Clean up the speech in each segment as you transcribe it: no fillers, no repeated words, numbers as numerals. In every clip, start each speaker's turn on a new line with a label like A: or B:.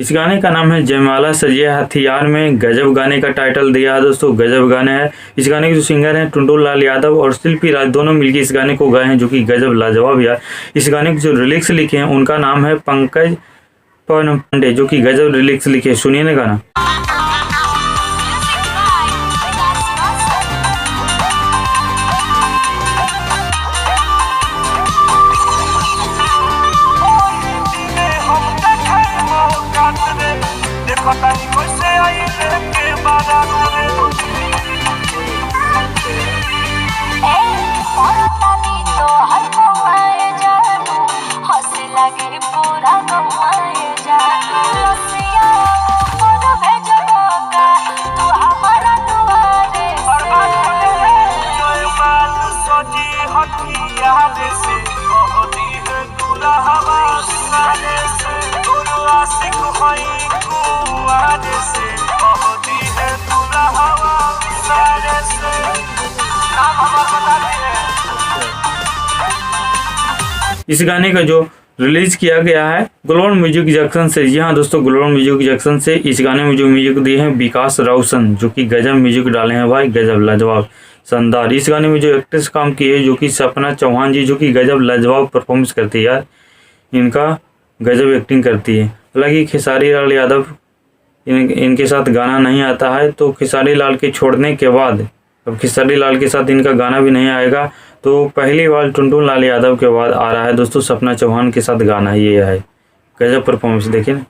A: इस गाने का नाम है जयमाला सजे हथियार में। गजब गाने का टाइटल दिया है दोस्तों, गजब गाना है। इस गाने के जो सिंगर हैं टुनटुन लाल यादव और शिल्पी राज, दोनों मिलकर इस गाने को गाए हैं, जो कि गजब लाजवाब यार। इस गाने के जो लिरिक्स लिखे हैं उनका नाम है पंकज पांडे, जो कि गजब लिरिक्स लिखे। सुनिए ना गाना। इस गाने का जो रिलीज किया गया है ग्लोबल म्यूजिक जंक्शन से। जी हाँ दोस्तों, ग्लोबल म्यूजिक जंक्शन से। इस गाने में जो म्यूजिक दिए हैं विकास रोशन, जो कि गजब म्यूजिक डाले हैं भाई, गजब लाजवाब शानदार। इस गाने में जो एक्ट्रेस काम की है जो कि सपना चौहान जी, जो कि गजब लाजवाब परफॉर्मेंस करती है यार, इनका गजब एक्टिंग करती है। हालांकि खेसारी लाल यादव इनके साथ गाना नहीं आता है, तो खेसारी लाल के छोड़ने के बाद अब खेसारी लाल के साथ इनका गाना भी नहीं आएगा। तो पहली बार टुनटुन लाल यादव के बाद आ रहा है दोस्तों सपना चौहान के साथ गाना, ये है गजब परफॉर्मेंस, देखिए ना।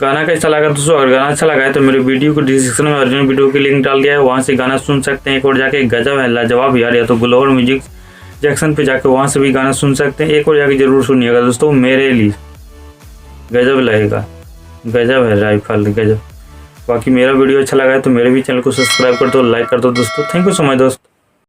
A: गाना कैसा लगा दोस्तों? अगर गाना अच्छा लगा है तो मेरे वीडियो को डिस्क्रिप्शन में ओरिजिनल वीडियो की लिंक डाल दिया है, वहां से गाना सुन सकते हैं। एक और जाके गजब है लाजवाब यार, या तो ग्लोबल म्यूजिक जंक्शन पे जाके वहां से भी गाना सुन सकते हैं। एक और जाके जरूर सुनिएगा दोस्तों, मेरे लिए गजब लगेगा, गजब है राइफल, गजब। बाकी मेरा वीडियो अच्छा लगा है तो मेरे भी चैनल को सब्सक्राइब कर दो, लाइक कर दो दोस्तों। थैंक यू सो मच दोस्तों।